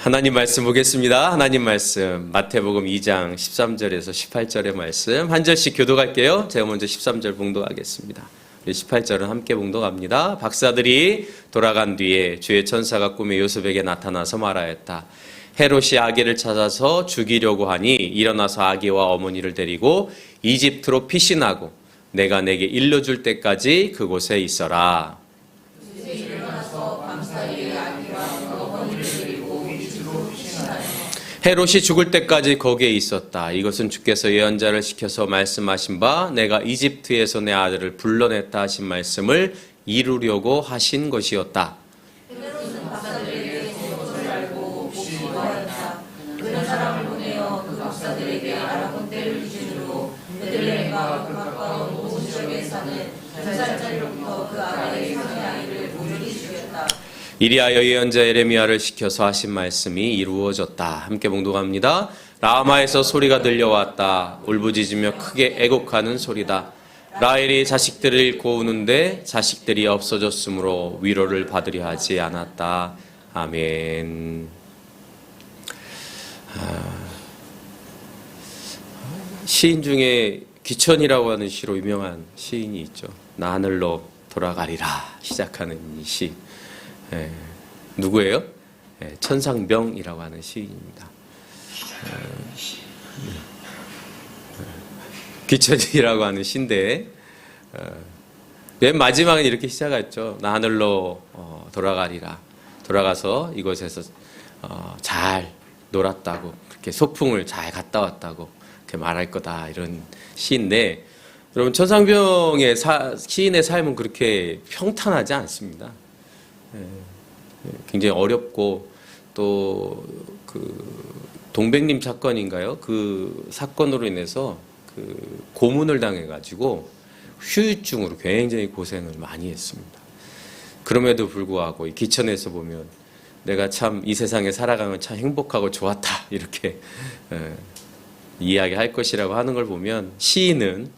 하나님 말씀 보겠습니다. 하나님 말씀 마태복음 2장 13절에서 18절의 말씀 한 절씩 교독할게요. 제가 먼저 13절 봉독하겠습니다. 18절은 함께 봉독합니다. 박사들이 돌아간 뒤에 주의 천사가 꿈에 요셉에게 나타나서 말하였다. 헤롯이 아기를 찾아서 죽이려고 하니 일어나서 아기와 어머니를 데리고 이집트로 피신하고 내가 내게 일러줄 때까지 그곳에 있어라. 헤롯이 죽을 때까지 거기에 있었다. 이것은 주께서 예언자를 시켜서 말씀하신 바 내가 이집트에서 내 아들을 불러냈다 하신 말씀을 이루려고 하신 것이었다. 헤롯은 박사들에게 그것을 알고 기뻐하였다. 그런 사람을 보내어 그 박사들에게 알아본 때를 기준으로 베들레헴과 그 가까운 온 지역에 사는 2살짜리로부터 그 아래의 형의 아이를 모조리 죽였다. 이리하여 예언자 에레미야를 시켜서 하신 말씀이 이루어졌다. 함께 봉독합니다. 라마에서 소리가 들려왔다. 울부짖으며 크게 애곡하는 소리다. 라헬이 자식들을 잃고 우는데 자식들이 없어졌으므로 위로를 받으려 하지 않았다. 아멘. 시인 중에 기천이라고 하는 시로 유명한 시인이 있죠. 나 하늘로 돌아가리라 시작하는 이 시. 누구예요? 천상병이라고 하는 시인입니다. 기천이라고 하는 시인데 맨 마지막은 이렇게 시작했죠. 나 하늘로 돌아가리라. 돌아가서 이곳에서 잘 놀았다고, 그렇게 소풍을 잘 갔다 왔다고 그렇게 말할 거다, 이런 시인데, 여러분 천상병의 시인의 삶은 그렇게 평탄하지 않습니다. 굉장히 어렵고, 또 그 동백림 사건인가요? 그 사건으로 인해서 그 고문을 당해가지고 후유증으로 굉장히 고생을 많이 했습니다. 그럼에도 불구하고 이 기천에서 보면 내가 참 이 세상에 살아가면 참 행복하고 좋았다, 이렇게 이야기할 것이라고 하는 걸 보면 시인은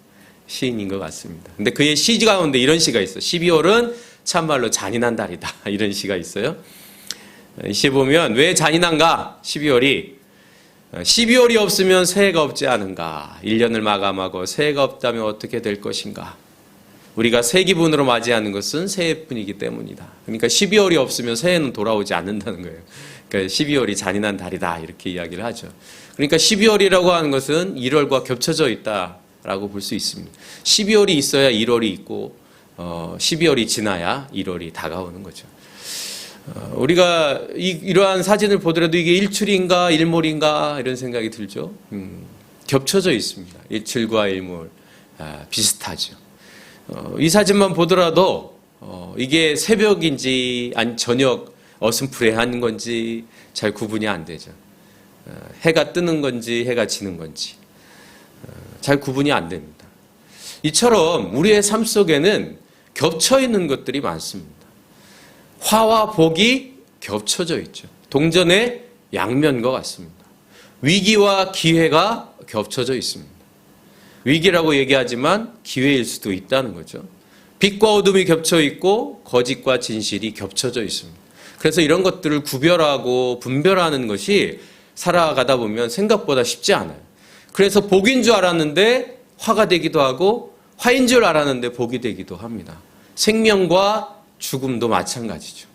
시인인 것 같습니다. 근데 그의 시 가운데 이런 시가 있어요. 12월은 참말로 잔인한 달이다, 이런 시가 있어요. 이 시에 보면 왜 잔인한가? 12월이 없으면 새해가 없지 않은가? 1년을 마감하고 새해가 없다면 어떻게 될 것인가? 우리가 새 기분으로 맞이하는 것은 새해뿐이기 때문이다. 그러니까 12월이 없으면 새해는 돌아오지 않는다는 거예요. 그러니까 12월이 잔인한 달이다, 이렇게 이야기를 하죠. 그러니까 12월이라고 하는 것은 1월과 겹쳐져 있다라고 볼 수 있습니다. 12월이 있어야 1월이 있고 12월이 지나야 1월이 다가오는 거죠. 우리가 이러한 사진을 보더라도 이게 일출인가 일몰인가 이런 생각이 들죠. 겹쳐져 있습니다. 일출과 일몰 비슷하죠. 이 사진만 보더라도 이게 새벽인지 아니 저녁 어슴푸레한 건지 잘 구분이 안 되죠. 해가 뜨는 건지 해가 지는 건지 잘 구분이 안 됩니다. 이처럼 우리의 삶 속에는 겹쳐 있는 것들이 많습니다. 화와 복이 겹쳐져 있죠. 동전의 양면과 같습니다. 위기와 기회가 겹쳐져 있습니다. 위기라고 얘기하지만 기회일 수도 있다는 거죠. 빛과 어둠이 겹쳐 있고 거짓과 진실이 겹쳐져 있습니다. 그래서 이런 것들을 구별하고 분별하는 것이 살아가다 보면 생각보다 쉽지 않아요. 그래서 복인 줄 알았는데 화가 되기도 하고, 화인 줄 알았는데 복이 되기도 합니다. 생명과 죽음도 마찬가지죠.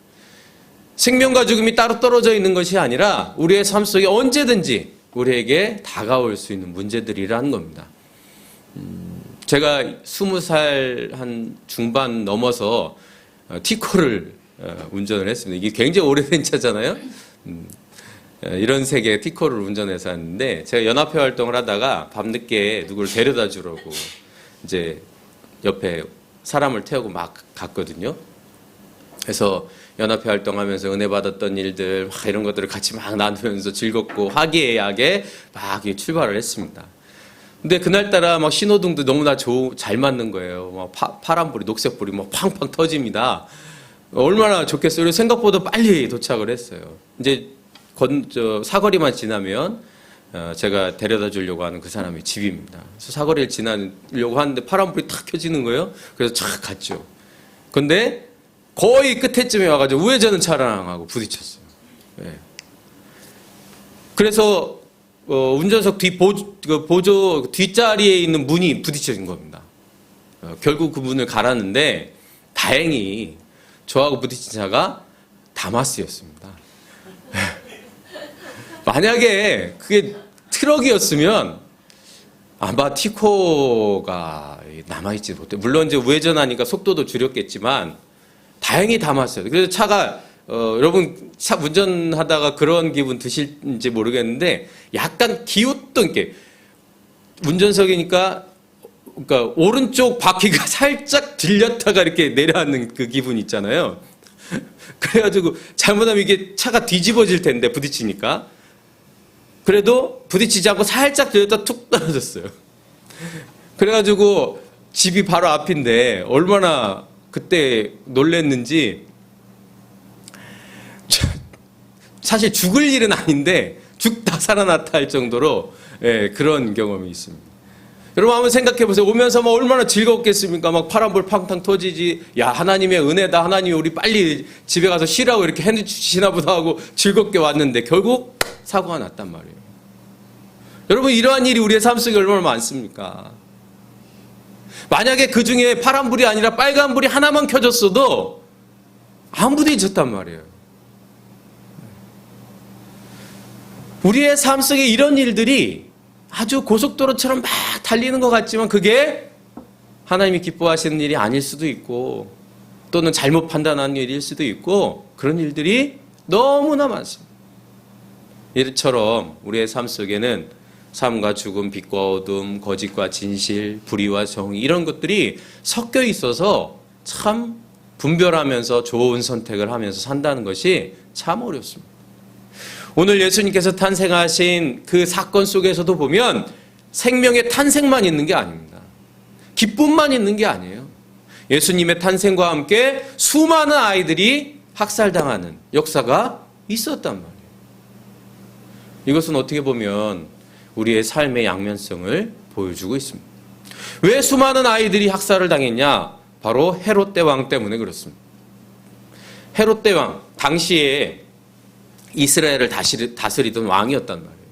생명과 죽음이 따로 떨어져 있는 것이 아니라 우리의 삶 속에 언제든지 우리에게 다가올 수 있는 문제들이라는 겁니다. 제가 20살 한 중반 넘어서 티코를 운전을 했습니다. 이게 굉장히 오래된 차잖아요. 이런 색의 티코를 운전해서 했는데, 제가 연합회 활동을 하다가 밤늦게 누구를 데려다 주려고 이제 옆에 사람을 태우고 막 갔거든요. 그래서 연합회 활동하면서 은혜 받았던 일들 막 이런 것들을 같이 막 나누면서 즐겁고 화기애애하게 막 출발을 했습니다. 근데 그날따라 막 신호등도 너무나 잘 맞는 거예요. 막 파란불이, 녹색불이 막 팡팡 터집니다. 얼마나 좋겠어요. 생각보다 빨리 도착을 했어요. 이제 사거리만 지나면 제가 데려다 주려고 하는 그 사람의 집입니다. 그래서 사거리를 지나려고 하는데 파란불이 탁 켜지는 거예요. 그래서 촥 갔죠. 근데 거의 끝에쯤에 와가지고 우회전 차량하고 부딪혔어요. 네. 그래서 운전석 보조 뒷자리에 있는 문이 부딪혀진 겁니다. 결국 그 문을 갈았는데 다행히 저하고 부딪힌 차가 다마스였습니다. 만약에 그게 트럭이었으면 아마 티코가 남아있지 못해. 물론 이제 우회전하니까 속도도 줄였겠지만 다행히 다마스였어요. 그래서 차가 여러분 차 운전하다가 그런 기분 드실지 모르겠는데 약간 기웃던 게 운전석이니까 그러니까 오른쪽 바퀴가 살짝 들렸다가 이렇게 내려앉는 그 기분 있잖아요. 그래가지고 잘못하면 이게 차가 뒤집어질 텐데 부딪히니까 그래도 부딪히지 않고 살짝 들렸다 툭 떨어졌어요. 그래가지고 집이 바로 앞인데 얼마나 그때 놀랬는지 사실 죽을 일은 아닌데 죽다 살아났다 할 정도로 그런 경험이 있습니다. 여러분 한번 생각해 보세요. 오면서 막 얼마나 즐겁겠습니까? 막 파란불 팡팡 터지지. 야 하나님의 은혜다. 하나님이 우리 빨리 집에 가서 쉬라고 이렇게 해주시나 보다 하고 즐겁게 왔는데 결국 사고가 났단 말이에요. 여러분 이러한 일이 우리의 삶 속에 얼마나 많습니까? 만약에 그 중에 파란불이 아니라 빨간불이 하나만 켜졌어도 아무도 잊었단 말이에요. 우리의 삶 속에 이런 일들이 아주 고속도로처럼 막 달리는 것 같지만 그게 하나님이 기뻐하시는 일이 아닐 수도 있고 또는 잘못 판단하는 일일 수도 있고 그런 일들이 너무나 많습니다. 이처럼 우리의 삶 속에는 삶과 죽음, 빛과 어둠, 거짓과 진실, 불의와 정의 이런 것들이 섞여 있어서 참 분별하면서 좋은 선택을 하면서 산다는 것이 참 어렵습니다. 오늘 예수님께서 탄생하신 그 사건 속에서도 보면 생명의 탄생만 있는 게 아닙니다. 기쁨만 있는 게 아니에요. 예수님의 탄생과 함께 수많은 아이들이 학살당하는 역사가 있었단 말이에요. 이것은 어떻게 보면 우리의 삶의 양면성을 보여주고 있습니다. 왜 수많은 아이들이 학살을 당했냐? 바로 헤롯 대왕 때문에 그렇습니다. 헤롯 대왕, 당시에 이스라엘을 다스리던 왕이었단 말이에요.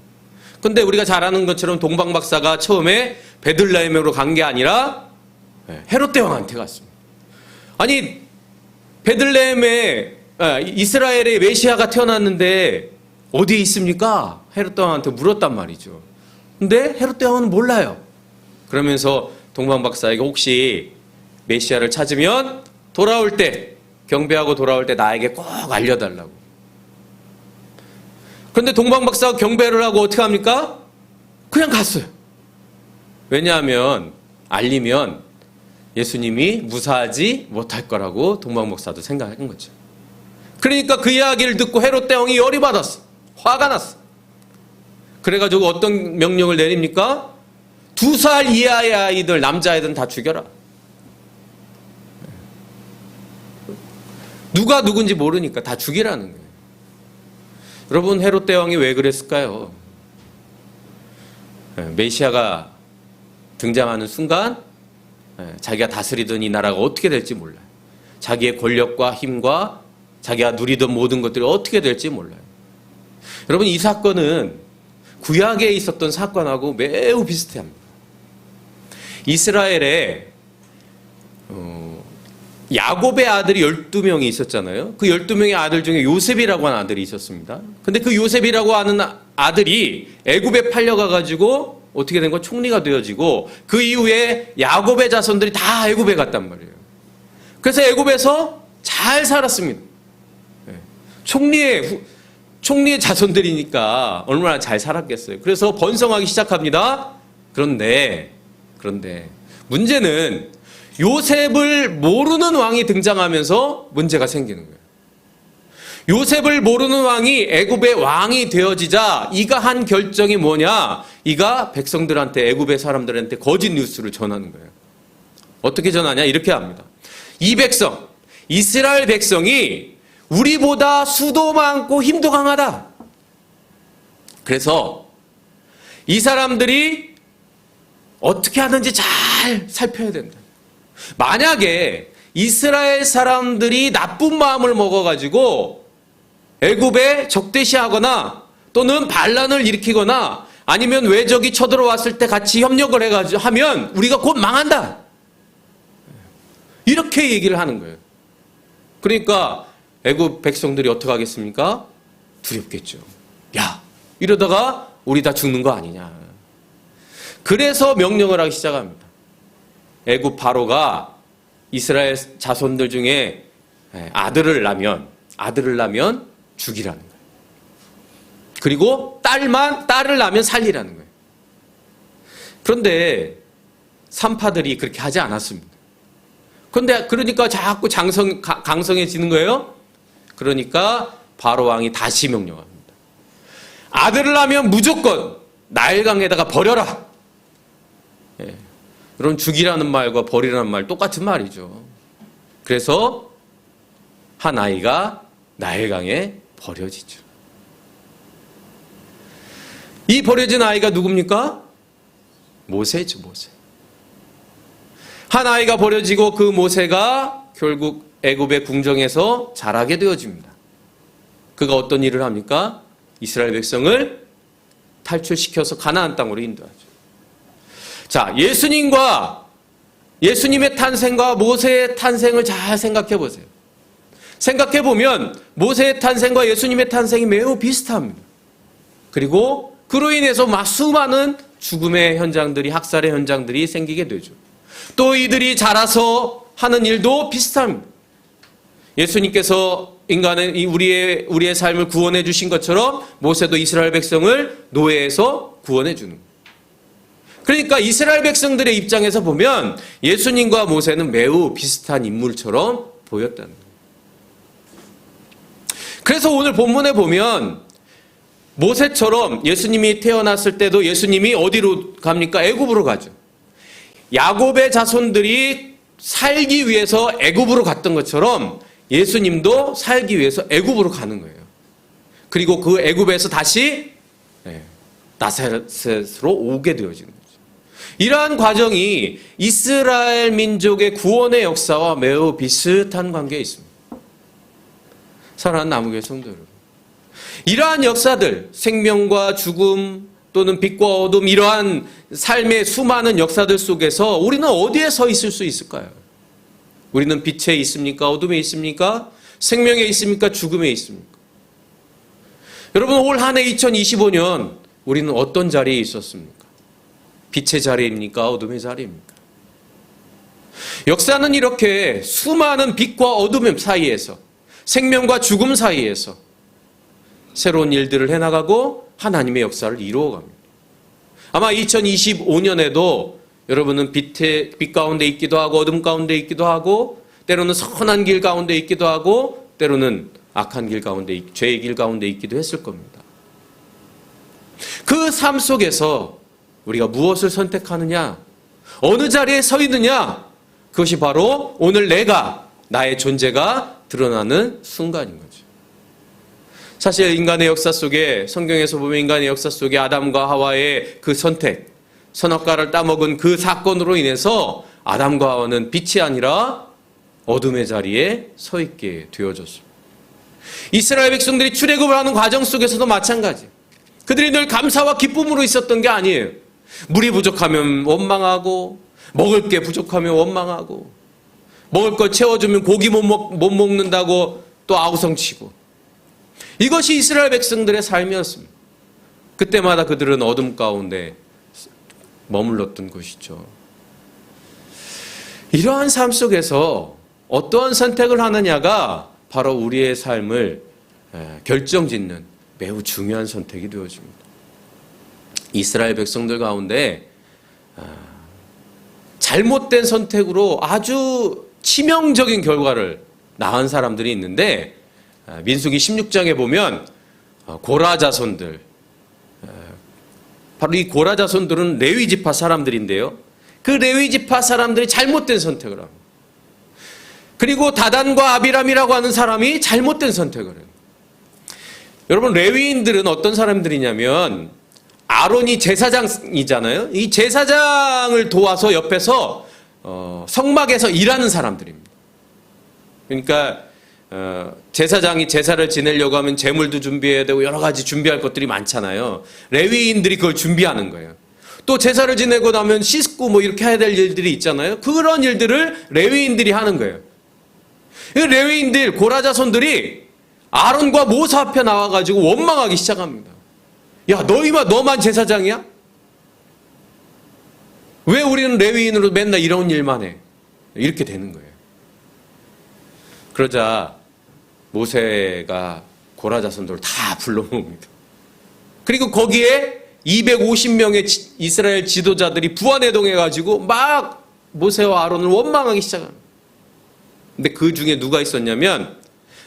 근데 우리가 잘 아는 것처럼 동방 박사가 처음에 베들레헴으로 간 게 아니라 헤롯 대왕한테 갔습니다. 아니 베들레헴에 이스라엘의 메시아가 태어났는데 어디에 있습니까? 헤롯 대왕한테 물었단 말이죠. 근데 헤롯 대왕은 몰라요. 그러면서 동방 박사에게 혹시 메시아를 찾으면 돌아올 때 경배하고 돌아올 때 나에게 꼭 알려달라고. 그런데 동방 박사가 경배를 하고 어떻게 합니까? 그냥 갔어요. 왜냐하면 알리면 예수님이 무사하지 못할 거라고 동방 박사도 생각한 거죠. 그러니까 그 이야기를 듣고 헤롯 대왕이 열이 받았어. 화가 났어. 그래가지고 어떤 명령을 내립니까? 2살 이하의 아이들, 남자아이들은 다 죽여라. 누가 누군지 모르니까 다 죽이라는 거예요. 여러분 헤롯 대왕이 왜 그랬을까요? 메시아가 등장하는 순간 자기가 다스리던 이 나라가 어떻게 될지 몰라요. 자기의 권력과 힘과 자기가 누리던 모든 것들이 어떻게 될지 몰라요. 여러분 이 사건은 구약에 있었던 사건하고 매우 비슷합니다. 이스라엘에 야곱의 아들이 12명이 있었잖아요. 그 12명의 아들 중에 요셉이라고 하는 아들이 있었습니다. 근데 그 요셉이라고 하는 아들이 애굽에 팔려가가지고 어떻게 된 건 총리가 되어지고 그 이후에 야곱의 자손들이 다 애굽에 갔단 말이에요. 그래서 애굽에서 잘 살았습니다. 총리의 자손들이니까 얼마나 잘 살았겠어요. 그래서 번성하기 시작합니다. 그런데 문제는 요셉을 모르는 왕이 등장하면서 문제가 생기는 거예요. 요셉을 모르는 왕이 애굽의 왕이 되어지자 이가 한 결정이 뭐냐? 이가 백성들한테 애굽의 사람들한테 거짓 뉴스를 전하는 거예요. 어떻게 전하냐? 이렇게 합니다. 이 백성, 이스라엘 백성이 우리보다 수도 많고 힘도 강하다. 그래서 이 사람들이 어떻게 하는지 잘 살펴야 된다. 만약에 이스라엘 사람들이 나쁜 마음을 먹어가지고 애굽에 적대시하거나 또는 반란을 일으키거나 아니면 외적이 쳐들어왔을 때 같이 협력을 해가지고 하면 우리가 곧 망한다. 이렇게 얘기를 하는 거예요. 그러니까 애굽 백성들이 어떻게 하겠습니까? 두렵겠죠. 야, 이러다가 우리 다 죽는 거 아니냐. 그래서 명령을 하기 시작합니다. 애굽 바로가 이스라엘 자손들 중에 아들을 낳으면 죽이라는 거예요. 그리고 딸을 낳으면 살리라는 거예요. 그런데 산파들이 그렇게 하지 않았습니다. 그런데 그러니까 자꾸 강성해지는 거예요. 그러니까 바로 왕이 다시 명령합니다. 아들을 낳으면 무조건 나일강에다가 버려라. 예. 여러분, 죽이라는 말과 버리라는 말 똑같은 말이죠. 그래서 한 아이가 나일강에 버려지죠. 이 버려진 아이가 누굽니까? 모세죠, 모세. 한 아이가 버려지고 그 모세가 결국 애굽의 궁정에서 자라게 되어집니다. 그가 어떤 일을 합니까? 이스라엘 백성을 탈출시켜서 가나안 땅으로 인도하죠. 자, 예수님의 탄생과 모세의 탄생을 잘 생각해 보세요. 생각해 보면 모세의 탄생과 예수님의 탄생이 매우 비슷합니다. 그리고 그로 인해서 수많은 죽음의 현장들이, 학살의 현장들이 생기게 되죠. 또 이들이 자라서 하는 일도 비슷합니다. 예수님께서 우리의 삶을 구원해 주신 것처럼 모세도 이스라엘 백성을 노예에서 구원해 주는 거예요. 그러니까 이스라엘 백성들의 입장에서 보면 예수님과 모세는 매우 비슷한 인물처럼 보였다는 거예요. 그래서 오늘 본문에 보면 모세처럼 예수님이 태어났을 때도 예수님이 어디로 갑니까? 애굽으로 가죠. 야곱의 자손들이 살기 위해서 애굽으로 갔던 것처럼 예수님도 살기 위해서 애굽으로 가는 거예요. 그리고 그 애굽에서 다시 나사렛으로 오게 되어지는 거죠. 이러한 과정이 이스라엘 민족의 구원의 역사와 매우 비슷한 관계에 있습니다. 사랑하는 남은교회 성도 여러분, 이러한 역사들, 생명과 죽음 또는 빛과 어둠, 이러한 삶의 수많은 역사들 속에서 우리는 어디에 서 있을 수 있을까요? 우리는 빛에 있습니까? 어둠에 있습니까? 생명에 있습니까? 죽음에 있습니까? 여러분, 올 한 해 2025년 우리는 어떤 자리에 있었습니까? 빛의 자리입니까? 어둠의 자리입니까? 역사는 이렇게 수많은 빛과 어둠 사이에서, 생명과 죽음 사이에서 새로운 일들을 해나가고 하나님의 역사를 이루어갑니다. 아마 2025년에도 여러분은 빛 가운데 있기도 하고 어둠 가운데 있기도 하고 때로는 선한 길 가운데 있기도 하고 때로는 악한 길 가운데, 죄의 길 가운데 있기도 했을 겁니다. 그 삶 속에서 우리가 무엇을 선택하느냐, 어느 자리에 서 있느냐, 그것이 바로 오늘 나의 존재가 드러나는 순간인 거죠. 사실 인간의 역사 속에, 성경에서 보면 인간의 역사 속에 아담과 하와의 그 선택, 선악과를 따먹은 그 사건으로 인해서 아담과 하와는 빛이 아니라 어둠의 자리에 서 있게 되어졌습니다. 이스라엘 백성들이 출애굽을 하는 과정 속에서도 마찬가지. 그들이 늘 감사와 기쁨으로 있었던 게 아니에요. 물이 부족하면 원망하고, 먹을 게 부족하면 원망하고, 먹을 걸 채워주면 고기 못 먹는다고 또 아우성치고. 이것이 이스라엘 백성들의 삶이었습니다. 그때마다 그들은 어둠 가운데 머물렀던 것이죠. 이러한 삶 속에서 어떠한 선택을 하느냐가 바로 우리의 삶을 결정짓는 매우 중요한 선택이 되어집니다. 이스라엘 백성들 가운데 잘못된 선택으로 아주 치명적인 결과를 낳은 사람들이 있는데, 민수기 16장에 보면 고라 자손들, 바로 이 고라 자손들은 레위 지파 사람들인데요, 그 레위 지파 사람들이 잘못된 선택을 합니다. 그리고 다단과 아비람이라고 하는 사람이 잘못된 선택을 해요. 여러분, 레위인들은 어떤 사람들이냐면 아론이 제사장이잖아요. 이 제사장을 도와서 옆에서 성막에서 일하는 사람들입니다. 그러니까 제사장이 제사를 지내려고 하면 제물도 준비해야 되고 여러 가지 준비할 것들이 많잖아요. 레위인들이 그걸 준비하는 거예요. 또 제사를 지내고 나면 씻고 뭐 이렇게 해야 될 일들이 있잖아요. 그런 일들을 레위인들이 하는 거예요. 이 레위인들, 고라 자손들이 아론과 모세 앞에 나와가지고 원망하기 시작합니다. 야, 너만 제사장이야? 왜 우리는 레위인으로 맨날 이런 일만 해? 이렇게 되는 거예요. 그러자 모세가 고라 자손들을 다 불러 모읍니다. 그리고 거기에 250명의 이스라엘 지도자들이 부안해동해가지고 막 모세와 아론을 원망하기 시작합니다. 근데 그 중에 누가 있었냐면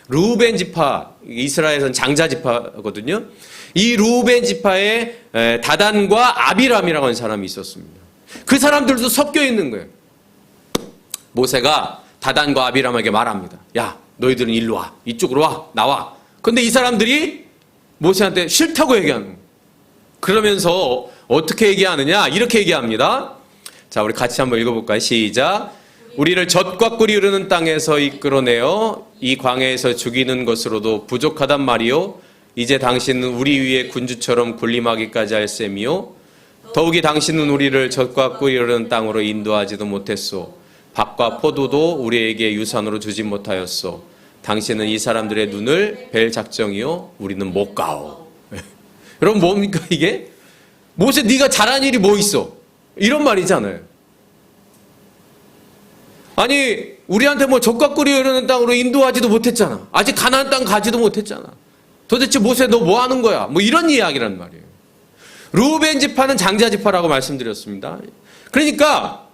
르우벤 지파, 이스라엘에서는 장자 지파거든요. 이 르우벤 지파에 다단과 아비람이라고 하는 사람이 있었습니다. 그 사람들도 섞여 있는 거예요. 모세가 다단과 아비람에게 말합니다. 야, 너희들은 일로 와. 이쪽으로 와. 나와. 근데 이 사람들이 모세한테 싫다고 얘기하는 거예요. 그러면서 어떻게 얘기하느냐? 이렇게 얘기합니다. 자, 우리 같이 한번 읽어볼까요? 시작. 우리를 젖과 꿀이 흐르는 땅에서 이끌어내어 이 광야에서 죽이는 것으로도 부족하단 말이요. 이제 당신은 우리 위에 군주처럼 군림하기까지 할 셈이요. 더욱이 당신은 우리를 젖과 꿀이 흐르는 땅으로 인도하지도 못했소. 밭과 포도도 우리에게 유산으로 주지 못하였소. 당신은 이 사람들의 눈을 벨 작정이요. 우리는 못 가오. 여러분 뭡니까 이게? 모세 네가 잘한 일이 뭐 있어? 이런 말이잖아요. 아니 우리한테 뭐 젖과 꿀이 흐르는 땅으로 인도하지도 못했잖아. 아직 가나안 땅 가지도 못했잖아. 도대체 모세 너 뭐 하는 거야? 뭐 이런 이야기란 말이에요. 르우벤 지파는 장자 지파라고 말씀드렸습니다. 그러니까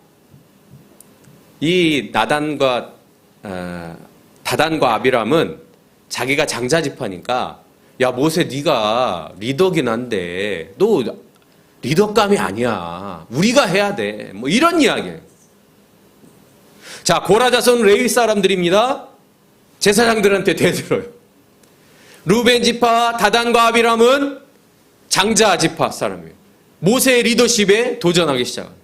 이 다단과 아비람은 자기가 장자 지파니까 야 모세 네가 리더긴 한데 너 리더감이 아니야. 우리가 해야 돼. 뭐 이런 이야기예요. 자, 고라 자손 레위 사람들입니다. 제사장들한테 대들어요. 르우벤 지파 다단과 아비람은 장자 지파 사람이에요. 모세의 리더십에 도전하기 시작합니다.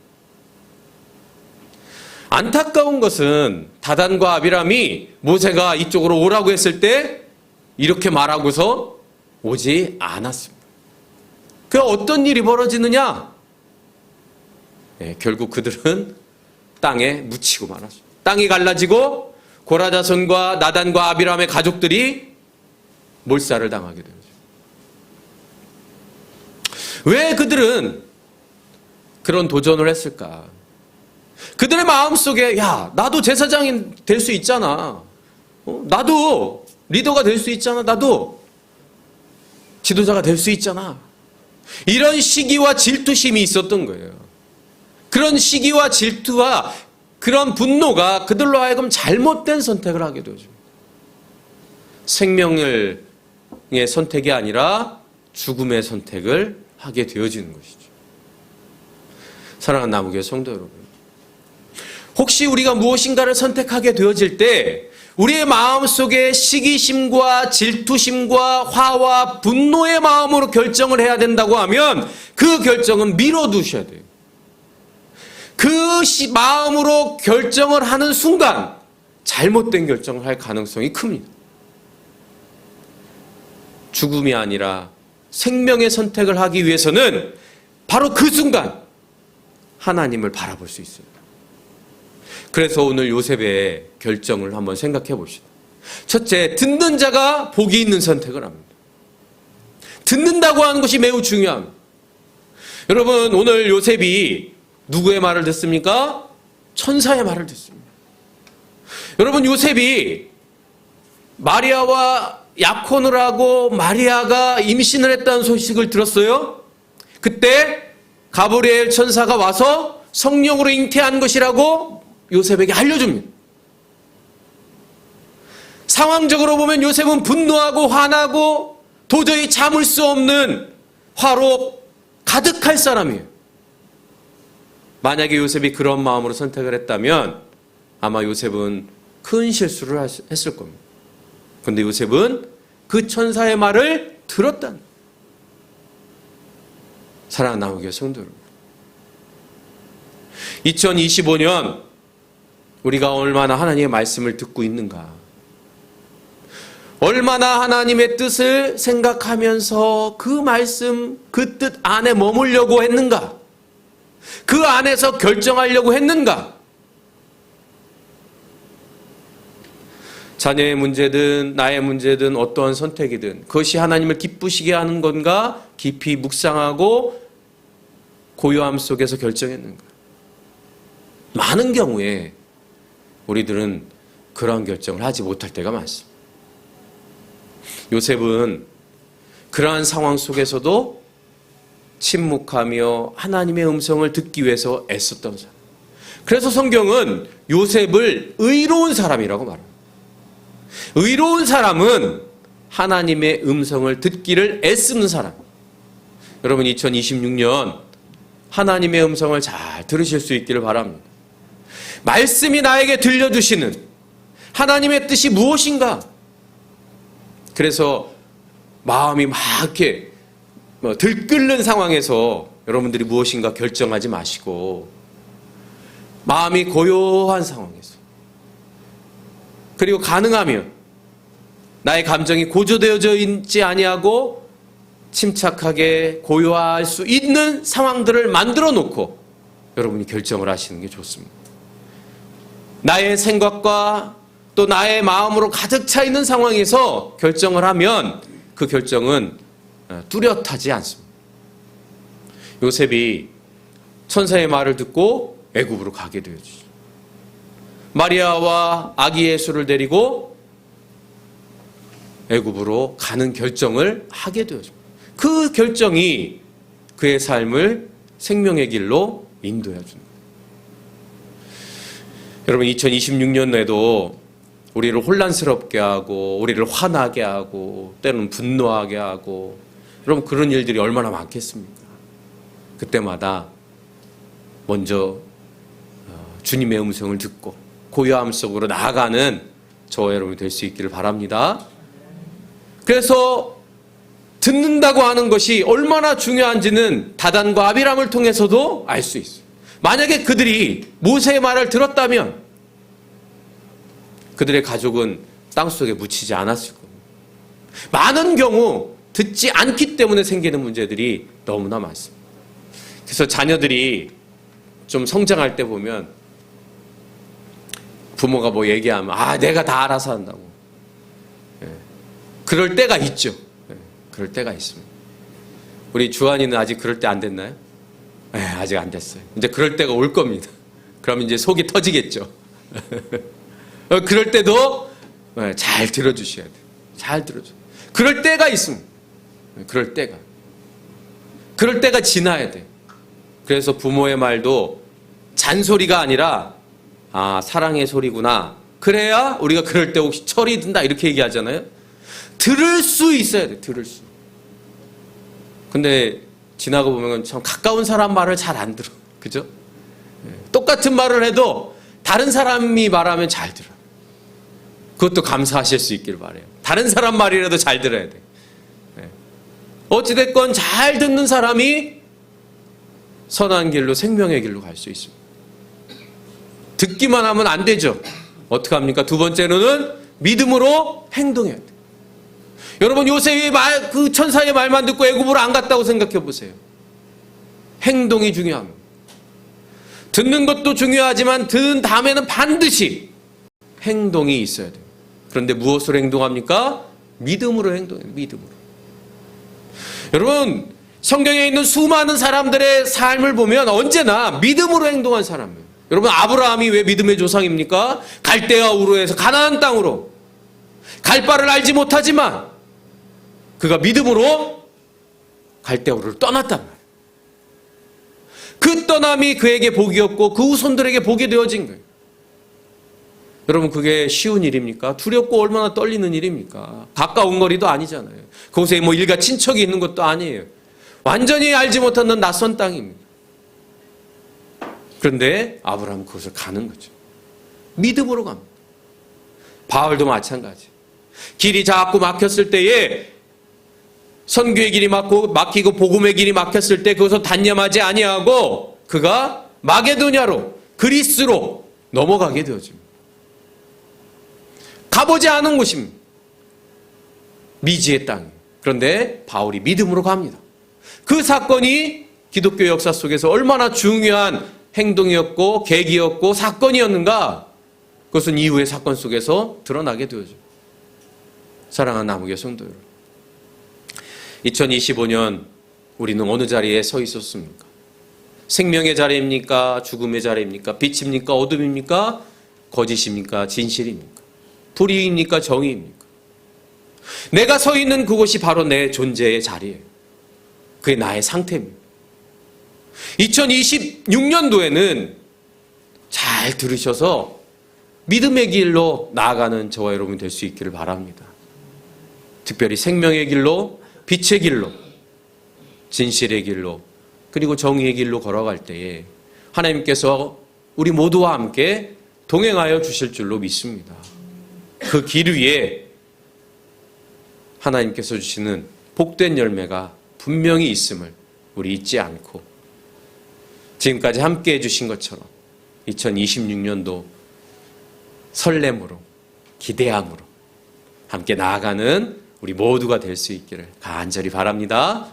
안타까운 것은 다단과 아비람이 모세가 이쪽으로 오라고 했을 때 이렇게 말하고서 오지 않았습니다. 그 어떤 일이 벌어지느냐? 네, 결국 그들은 땅에 묻히고 말았습니다. 땅이 갈라지고 고라 자손과 나단과 아비람의 가족들이 몰살을 당하게 되죠. 왜 그들은 그런 도전을 했을까? 그들의 마음속에 야 나도 제사장이 될 수 있잖아. 나도 리더가 될 수 있잖아. 나도 지도자가 될 수 있잖아. 이런 시기와 질투심이 있었던 거예요. 그런 시기와 질투와 그런 분노가 그들로 하여금 잘못된 선택을 하게 되죠. 생명의 선택이 아니라 죽음의 선택을 하게 되어지는 것이죠. 사랑하는 남우교회 성도 여러분, 혹시 우리가 무엇인가를 선택하게 되어질 때 우리의 마음속에 시기심과 질투심과 화와 분노의 마음으로 결정을 해야 된다고 하면 그 결정은 미뤄두셔야 돼요. 그 마음으로 결정을 하는 순간 잘못된 결정을 할 가능성이 큽니다. 죽음이 아니라 생명의 선택을 하기 위해서는 바로 그 순간 하나님을 바라볼 수 있습니다. 그래서 오늘 요셉의 결정을 한번 생각해 봅시다. 첫째, 듣는 자가 복이 있는 선택을 합니다. 듣는다고 하는 것이 매우 중요합니다. 여러분, 오늘 요셉이 누구의 말을 듣습니까? 천사의 말을 듣습니다. 여러분, 요셉이 마리아와 약혼을 하고 마리아가 임신을 했다는 소식을 들었어요. 그때 가브리엘 천사가 와서 성령으로 잉태한 것이라고 요셉에게 알려줍니다. 상황적으로 보면 요셉은 분노하고 화나고 도저히 참을 수 없는 화로 가득할 사람이에요. 만약에 요셉이 그런 마음으로 선택을 했다면 아마 요셉은 큰 실수를 했을 겁니다. 그런데 요셉은 그 천사의 말을 들었다는 거예요. 사랑하는 남우교회 성도 여러분, 2025년 우리가 얼마나 하나님의 말씀을 듣고 있는가? 얼마나 하나님의 뜻을 생각하면서 그 말씀, 그 뜻 안에 머물려고 했는가? 그 안에서 결정하려고 했는가? 자녀의 문제든 나의 문제든 어떠한 선택이든 그것이 하나님을 기쁘시게 하는 건가? 깊이 묵상하고 고요함 속에서 결정했는가? 많은 경우에 우리들은 그러한 결정을 하지 못할 때가 많습니다. 요셉은 그러한 상황 속에서도 침묵하며 하나님의 음성을 듣기 위해서 애썼던 사람. 그래서 성경은 요셉을 의로운 사람이라고 말합니다. 의로운 사람은 하나님의 음성을 듣기를 애쓰는 사람. 여러분 2026년 하나님의 음성을 잘 들으실 수 있기를 바랍니다. 말씀이 나에게 들려주시는 하나님의 뜻이 무엇인가? 그래서 마음이 막 이렇게 들끓는 상황에서 여러분들이 무엇인가 결정하지 마시고 마음이 고요한 상황에서 그리고 가능하면 나의 감정이 고조되어져 있지 아니하고 침착하게 고요할 수 있는 상황들을 만들어 놓고 여러분이 결정을 하시는 게 좋습니다. 나의 생각과 또 나의 마음으로 가득 차 있는 상황에서 결정을 하면 그 결정은 뚜렷하지 않습니다. 요셉이 천사의 말을 듣고 애굽으로 가게 되어지죠. 마리아와 아기 예수를 데리고 애굽으로 가는 결정을 하게 되어집니다. 그 결정이 그의 삶을 생명의 길로 인도해 줍니다. 여러분 2026년에도 우리를 혼란스럽게 하고 우리를 화나게 하고 때로는 분노하게 하고 여러분 그런 일들이 얼마나 많겠습니까? 그때마다 먼저 주님의 음성을 듣고 고요함 속으로 나아가는 저와 여러분이 될 수 있기를 바랍니다. 그래서 듣는다고 하는 것이 얼마나 중요한지는 다단과 아비람을 통해서도 알 수 있어요. 만약에 그들이 모세의 말을 들었다면 그들의 가족은 땅속에 묻히지 않았을 겁니다. 많은 경우 듣지 않기 때문에 생기는 문제들이 너무나 많습니다. 그래서 자녀들이 좀 성장할 때 보면 부모가 뭐 얘기하면 내가 다 알아서 한다고. 그럴 때가 있죠. 그럴 때가 있습니다. 우리 주한이는 아직 그럴 때 안 됐나요? 아직 안 됐어요. 이제 그럴 때가 올 겁니다. 그러면 이제 속이 터지겠죠. 그럴 때도 잘 들어주셔야 돼요. 잘 들어줘. 그럴 때가 있습니다. 그럴 때가 지나야 돼요. 그래서 부모의 말도 잔소리가 아니라 사랑의 소리구나. 그래야 우리가 그럴 때 혹시 철이 든다 이렇게 얘기하잖아요. 들을 수 있어야 돼. 들을 수. 근데 지나고 보면 참 가까운 사람 말을 잘 안 들어. 그죠? 똑같은 말을 해도 다른 사람이 말하면 잘 들어. 그것도 감사하실 수 있길 바라요. 다른 사람 말이라도 잘 들어야 돼. 어찌됐건 잘 듣는 사람이 선한 길로 생명의 길로 갈 수 있습니다. 듣기만 하면 안 되죠. 어떻게 합니까? 두 번째로는 믿음으로 행동해야 돼. 여러분 요셉이 그 천사의 말만 듣고 애굽으로 안 갔다고 생각해 보세요. 행동이 중요합니다. 듣는 것도 중요하지만 들은 다음에는 반드시 행동이 있어야 돼요. 그런데 무엇으로 행동합니까? 믿음으로 행동해요. 믿음으로. 여러분 성경에 있는 수많은 사람들의 삶을 보면 언제나 믿음으로 행동한 사람이에요. 여러분 아브라함이 왜 믿음의 조상입니까? 갈대아 우르에서 가나안 땅으로 갈 바를 알지 못하지만 그가 믿음으로 갈대아 우르를 떠났단 말이에요. 그 떠남이 그에게 복이었고 그 후손들에게 복이 되어진 거예요. 여러분 그게 쉬운 일입니까? 두렵고 얼마나 떨리는 일입니까? 가까운 거리도 아니잖아요. 그곳에 뭐 일가 친척이 있는 것도 아니에요. 완전히 알지 못하는 낯선 땅입니다. 그런데 아브라함은 그곳을 가는 거죠. 믿음으로 갑니다. 바울도 마찬가지. 길이 자꾸 막혔을 때에 선교의 길이 막히고 복음의 길이 막혔을 때 그것을 단념하지 아니하고 그가 마게도냐로 그리스로 넘어가게 되어집니다. 가보지 않은 곳입니다. 미지의 땅. 그런데 바울이 믿음으로 갑니다. 그 사건이 기독교 역사 속에서 얼마나 중요한 행동이었고 계기였고 사건이었는가, 그것은 이후의 사건 속에서 드러나게 되어져. 사랑하는 남우교 성도 여러분, 2025년 우리는 어느 자리에 서 있었습니까? 생명의 자리입니까? 죽음의 자리입니까? 빛입니까? 어둠입니까? 거짓입니까? 진실입니까? 불의입니까? 정의입니까? 내가 서 있는 그곳이 바로 내 존재의 자리예요. 그게 나의 상태입니다. 2026년도에는 잘 들으셔서 믿음의 길로 나아가는 저와 여러분이 될 수 있기를 바랍니다. 특별히 생명의 길로, 빛의 길로, 진실의 길로, 그리고 정의의 길로 걸어갈 때에 하나님께서 우리 모두와 함께 동행하여 주실 줄로 믿습니다. 그 길 위에 하나님께서 주시는 복된 열매가 분명히 있음을 우리 잊지 않고, 지금까지 함께 해주신 것처럼 2026년도 설렘으로, 기대함으로 함께 나아가는 우리 모두가 될 수 있기를 간절히 바랍니다.